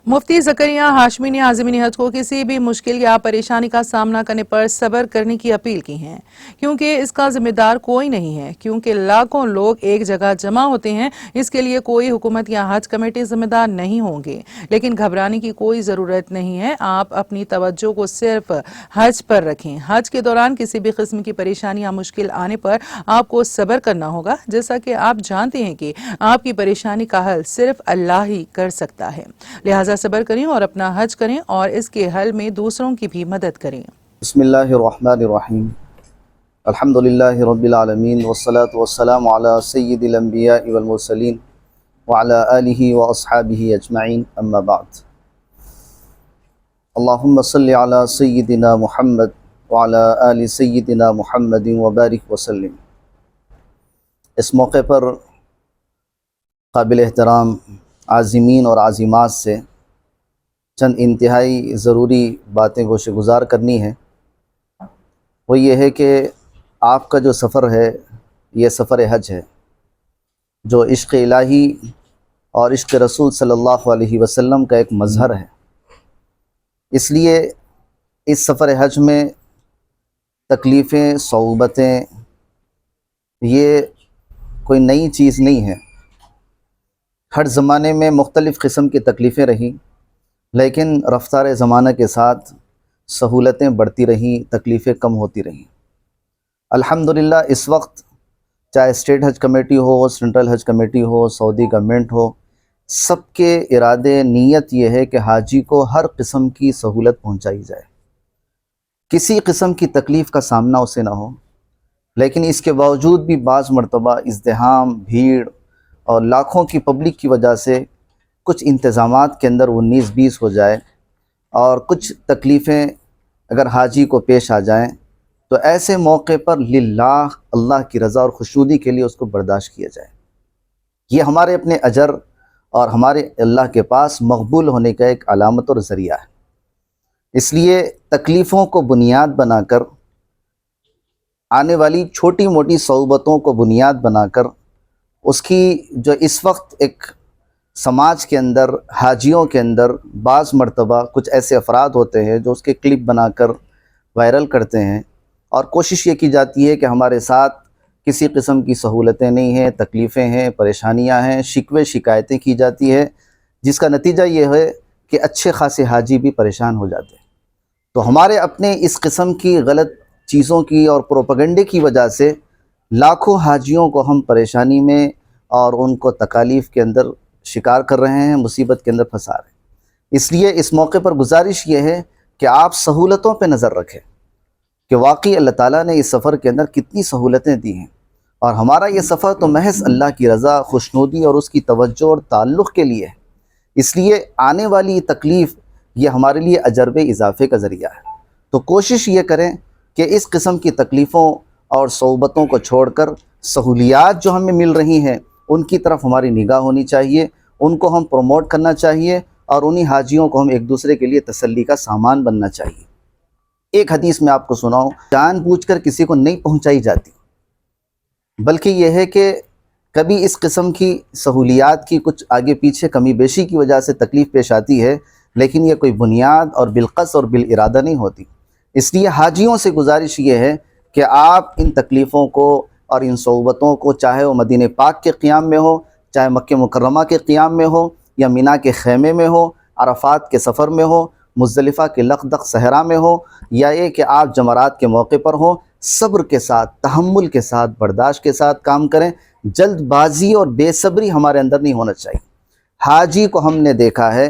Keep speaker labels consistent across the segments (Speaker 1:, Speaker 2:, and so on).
Speaker 1: मुफ्ती ज़करिया हाशमी ने आज़मीन हज को किसी भी मुश्किल या परेशानी का सामना करने पर सब्र करने की अपील की है, क्योंकि इसका जिम्मेदार कोई नहीं है, क्योंकि लाखों लोग एक जगह जमा होते हैं। इसके लिए कोई हुकूमत या हज कमेटी जिम्मेदार नहीं होंगे, लेकिन घबराने की कोई ज़रूरत नहीं है। आप अपनी तवज्जो को सिर्फ हज पर रखें। हज के दौरान किसी भी किस्म की परेशानी या मुश्किल आने पर आपको सब्र करना होगा, जैसा कि आप जानते हैं कि आपकी परेशानी का हल सिर्फ अल्लाह ही कर सकता है। लिहाजा सब्र करें और अपना हज करें और इसके हल में दूसरों की भी मदद करें।
Speaker 2: बिस्मिल्लाहिर्रहमानिर्रहीम। अल्हम्दुलिल्लाहि रब्बिल आलमीन वस्सलातु वस्सलामु अला सय्यिदिल अंबिया'i वल मुरसलीन व अला आलिहि व अस्हाबिहि अजमईन, अम्मा बाद। अल्लाहुम्मा सल्लि अला सय्यिदिना मुहम्मद व अला आलि सय्यिदिना मुहम्मदिन व बारिक वसल्लिम। इस मौके पर काबिल एहतराम आज़िमीन और आज़िमात से चंद इंतहाई ज़रूरी बातें गोशे गुज़ार करनी है। वो ये है कि आपका जो सफ़र है ये सफ़र हज है, जो इश्क़ इलाही और इश्क़ रसूल सल्लल्लाहु अलैहि वसल्लम का एक मज़हर है। इसलिए इस सफ़र हज में तकलीफ़ें, सऊबतें ये कोई नई चीज़ नहीं है। हर ज़माने में मुख्तलिफ़ क़िस्म की तकलीफ़ें रहीं, लेकिन रफ्तार ज़माना के साथ सहूलतें बढ़ती रहीं, तकलीफ़ें कम होती रहीं। अल्हम्दुलिल्लाह इस वक्त चाहे स्टेट हज कमेटी हो, सेंट्रल हज कमेटी हो, सऊदी गवर्नमेंट हो, सबके इरादे नीयत ये है कि हाजी को हर किस्म की सहूलत पहुंचाई जाए, किसी किस्म की तकलीफ़ का सामना उसे ना हो। लेकिन इसके बावजूद भी बाज़ मरतबा इज़्दिहाम, भीड़ और लाखों की पब्लिक की वजह से कुछ इंतज़ामात के अंदर 19-20 हो जाए और कुछ तकलीफ़ें अगर हाजी को पेश आ जाएं, तो ऐसे मौके पर लिल्लाह, अल्लाह की रज़ा और खुशनुदी के लिए उसको बर्दाश्त किया जाए। ये हमारे अपने अजर और हमारे अल्लाह के पास मकबूल होने का एक अलामत और ज़रिया है। इसलिए तकलीफ़ों को बुनियाद बनाकर, आने वाली छोटी मोटी सऊबतों को बुनियाद बनाकर, उसकी जो इस वक्त एक समाज के अंदर, हाजियों के अंदर बाज़ मरतबा कुछ ऐसे अफराद होते हैं जो उसके क्लिप बनाकर वायरल करते हैं और कोशिश ये की जाती है कि हमारे साथ किसी किस्म की सहूलतें नहीं हैं, तकलीफ़ें हैं, परेशानियां हैं, शिकवे शिकायतें की जाती है, जिसका नतीजा ये है कि अच्छे खासे हाजी भी परेशान हो जाते हैं। तो हमारे अपने इस किस्म की गलत चीज़ों की और प्रोपेगेंडे की वजह से लाखों हाजियों को हम परेशानी में और उनको तकालीफ़ के अंदर शिकार कर रहे हैं, मुसीबत के अंदर फंसा रहे हैं। इसलिए इस मौके पर गुजारिश ये है कि आप सहूलतों पे नज़र रखें कि वाकई अल्लाह ताला ने इस सफ़र के अंदर कितनी सहूलतें दी हैं, और हमारा ये सफ़र तो महज अल्लाह की रज़ा, खुशनुदी और उसकी तवज्जो और ताल्लुक़ के लिए है। इसलिए आने वाली तकलीफ़ ये हमारे लिए अजरबे इजाफ़े का ज़रिया है। तो कोशिश ये करें कि इस किस्म की तकलीफ़ों और सऊबतों को छोड़कर सहूलियात जो हमें मिल रही हैं उनकी तरफ हमारी निगाह होनी चाहिए, उनको हम प्रमोट करना चाहिए और उन्हीं हाजियों को हम एक दूसरे के लिए तसल्ली का सामान बनना चाहिए। एक हदीस में आपको सुनाऊं, जानबूझकर किसी को नहीं पहुंचाई जाती, बल्कि यह है कि कभी इस किस्म की सहूलियात की कुछ आगे पीछे कमी बेशी की वजह से तकलीफ़ पेश आती है, लेकिन यह कोई बुनियाद और बिलकस और बिल इरादा नहीं होती। इसलिए हाजियों से गुजारिश ये है कि आप इन तकलीफ़ों को और इन सऊबतों को, चाहे वो मदीने पाक के क़ियाम में हो, चाहे मक्के मुकर्रमा के क़ियाम में हो, या मिना के ख़ैमे में हो, अरफ़ात के सफ़र में हो, मुज़दलिफ़ा के लक़दक़ सहरा में हो, या ये कि आप जमरात के मौके पर हो, सब्र के साथ, तहम्मुल के साथ, बर्दाश्त के साथ काम करें। जल्दबाज़ी और बेसब्री हमारे अंदर नहीं होना चाहिए। हाजी को हमने देखा है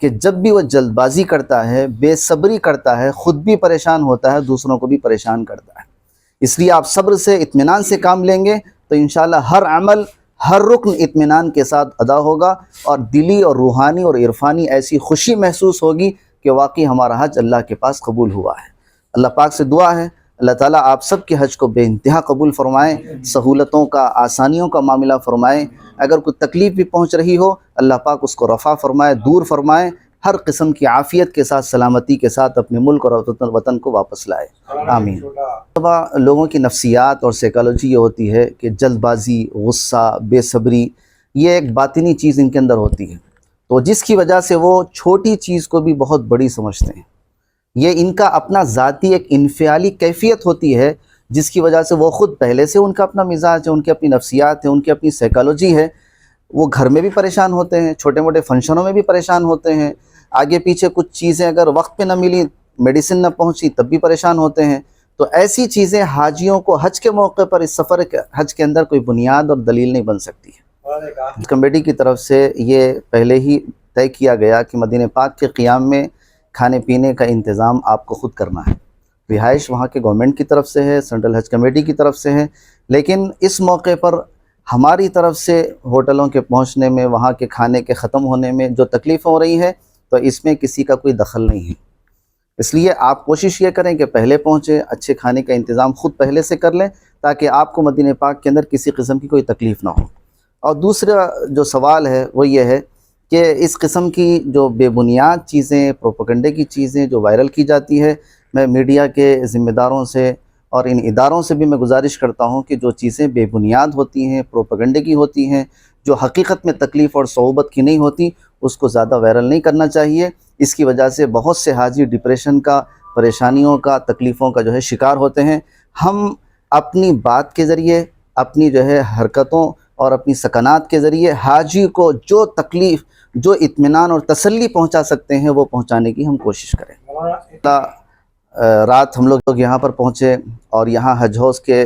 Speaker 2: कि जब भी वह जल्दबाज़ी करता है, बेसब्री करता है, ख़ुद भी परेशान होता है, दूसरों को भी परेशान करता है। इसलिए आप सब्र से, इत्मीनान से काम लेंगे तो इंशाअल्लाह हर अमल, हर रुकन इत्मीनान के साथ अदा होगा और दिली और रूहानी और इरफानी ऐसी खुशी महसूस होगी कि वाकई हमारा हज अल्लाह के पास कबूल हुआ है। अल्लाह पाक से दुआ है अल्लाह ताला आप सब के हज को बेइंतहा कबूल फ़रमाएँ, सहूलतों का, आसानियों का मामला फ़रमाएँ। अगर कोई तकलीफ़ भी पहुँच रही हो, अल्लाह पाक उसको रफ़ा फ़रमाए, दूर फ़रमाएँ, हर किस्म की आफ़ियत के साथ, सलामती के साथ अपने मुल्क और वतन को वापस लाए। आमीन। लोगों की नफ्सियात और साइकोलॉजी ये होती है कि जल्दबाज़ी, गुस्सा, बेसब्री, ये एक बातिनी चीज़ इनके अंदर होती है। تو جس کی وجہ سے وہ چھوٹی چیز کو بھی بہت بڑی سمجھتے ہیں. یہ ان کا اپنا ذاتی ایک انفعالی کیفیت ہوتی ہے جس کی وجہ سے وہ خود پہلے سے ان کا اپنا مزاج ہے، ان کی اپنی نفسیات ہے، ان کی اپنی سائیکالوجی ہے. وہ گھر میں بھی پریشان ہوتے ہیں، چھوٹے موٹے فنکشنوں میں بھی پریشان ہوتے ہیں، آگے پیچھے کچھ چیزیں اگر وقت پہ نہ ملی، میڈیسن نہ پہنچی، تب بھی پریشان ہوتے ہیں. تو ایسی چیزیں حاجیوں کو حج کے موقع پر اس سفر حج کے اندر کوئی بنیاد اور دلیل نہیں بن سکتی ہے. کمیٹی کی طرف سے یہ پہلے ہی طے کیا گیا کہ مدینہ پاک کے قیام میں کھانے پینے کا انتظام آپ کو خود کرنا ہے. رہائش وہاں کے گورنمنٹ کی طرف سے ہے، سینٹرل حج کمیٹی کی طرف سے ہے، لیکن اس موقع پر ہماری طرف سے ہوٹلوں کے پہنچنے میں، وہاں کے کھانے کے ختم ہونے میں جو تکلیف ہو رہی ہے تو اس میں کسی کا کوئی دخل نہیں ہے. اس لیے آپ کوشش یہ کریں کہ پہلے پہنچے، اچھے کھانے کا انتظام خود پہلے سے کر لیں تاکہ آپ کو مدینہ پاک کے اندر کسی قسم کی کوئی تکلیف نہ ہو. اور دوسرا جو سوال ہے وہ یہ ہے کہ اس قسم کی جو بے بنیاد چیزیں، پروپیگنڈے کی چیزیں جو وائرل کی جاتی ہے، میں میڈیا کے ذمہ داروں سے اور ان اداروں سے بھی میں گزارش کرتا ہوں کہ جو چیزیں بے بنیاد ہوتی ہیں، پروپیگنڈے کی ہوتی ہیں، جو حقیقت میں تکلیف اور صعوبت کی نہیں ہوتی، اس کو زیادہ وائرل نہیں کرنا چاہیے. اس کی وجہ سے بہت سے حاجی ڈپریشن کا، پریشانیوں کا، تکلیفوں کا جو ہے شکار ہوتے ہیں. ہم اپنی بات کے ذریعے، اپنی جو ہے حرکتوں اور اپنی سکنات کے ذریعے حاجی کو جو تکلیف، جو اطمینان اور تسلی پہنچا سکتے ہیں وہ پہنچانے کی ہم کوشش کریں. رات ہم لوگ یہاں پر پہنچے اور یہاں حج ہاؤس کے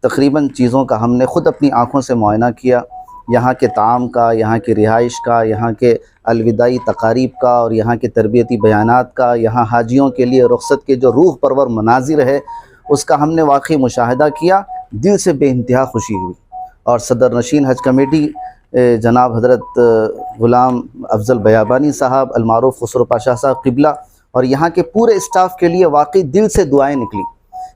Speaker 2: تقریباً چیزوں کا ہم نے خود اپنی آنکھوں سے معائنہ کیا. یہاں کے طعام کا، یہاں کی رہائش کا، یہاں کے الوداعی تقاریب کا اور یہاں کے تربیتی بیانات کا، یہاں حاجیوں کے لیے رخصت کے جو روح پرور مناظر ہے اس کا ہم نے واقعی مشاہدہ کیا. دل سے بے انتہا خوشی ہوئی. اور صدر نشین حج کمیٹی جناب حضرت غلام افضل بیابانی صاحب، المعروف خسرو پاشا صاحب قبلہ، اور یہاں کے پورے اسٹاف کے لیے واقعی دل سے دعائیں نکلی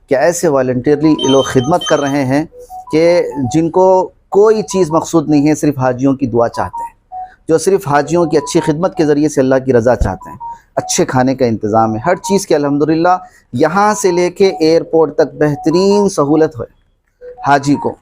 Speaker 2: کہ ایسے والنٹیرلی لوگ خدمت کر رہے ہیں کہ جن کو کوئی چیز مقصود نہیں ہے، صرف حاجیوں کی دعا چاہتے ہیں، جو صرف حاجیوں کی اچھی خدمت کے ذریعے سے اللہ کی رضا چاہتے ہیں. اچھے کھانے کا انتظام ہے، ہر چیز کے الحمدللہ یہاں سے لے کے ایئرپورٹ تک بہترین سہولت ہے. حاجی کو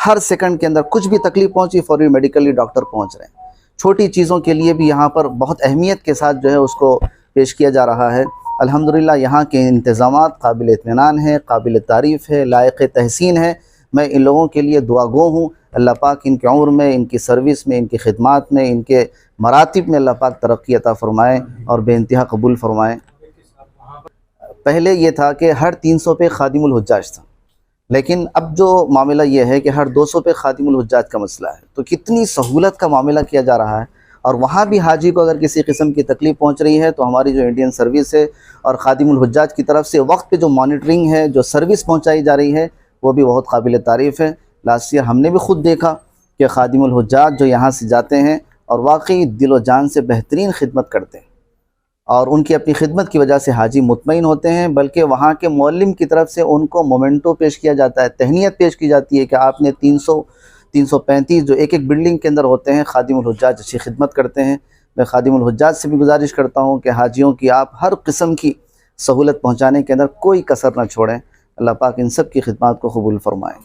Speaker 2: ہر سیکنڈ کے اندر کچھ بھی تکلیف پہنچی، فوری میڈیکلی ڈاکٹر پہنچ رہے ہیں. چھوٹی چیزوں کے لیے بھی یہاں پر بہت اہمیت کے ساتھ جو ہے اس کو پیش کیا جا رہا ہے. الحمدللہ یہاں کے انتظامات قابل اطمینان ہیں، قابل تعریف ہے، لائق تحسین ہے. میں ان لوگوں کے لیے دعا گو ہوں. اللہ پاک ان کی عمر میں، ان کی سروس میں، ان کی خدمات میں، ان کے مراتب میں اللہ پاک ترقی عطا فرمائے اور بے انتہا قبول فرمائے. پہلے یہ تھا کہ ہر 300 پہ خادم الحجاج تھا، لیکن اب جو معاملہ یہ ہے کہ ہر 200 پہ خادم الحجاج کا مسئلہ ہے. تو کتنی سہولت کا معاملہ کیا جا رہا ہے. اور وہاں بھی حاجی کو اگر کسی قسم کی تکلیف پہنچ رہی ہے تو ہماری جو انڈین سروس ہے اور خادم الحجاج کی طرف سے وقت پہ جو مانیٹرنگ ہے، جو سروس پہنچائی جا رہی ہے، وہ بھی بہت قابل تعریف ہے. لاسٹ ایئر ہم نے بھی خود دیکھا کہ خادم الحجاج جو یہاں سے جاتے ہیں اور واقعی دل و جان سے بہترین خدمت کرتے ہیں، اور ان کی اپنی خدمت کی وجہ سے حاجی مطمئن ہوتے ہیں. بلکہ وہاں کے معلم کی طرف سے ان کو مومنٹو پیش کیا جاتا ہے، تہنیت پیش کی جاتی ہے کہ آپ نے 335 جو ایک بلڈنگ کے اندر ہوتے ہیں، خادم الحجاج اچھی خدمت کرتے ہیں. میں خادم الحجاج سے بھی گزارش کرتا ہوں کہ حاجیوں کی آپ ہر قسم کی سہولت پہنچانے کے اندر کوئی کسر نہ چھوڑیں. اللہ پاک ان سب کی خدمات کو قبول فرمائے.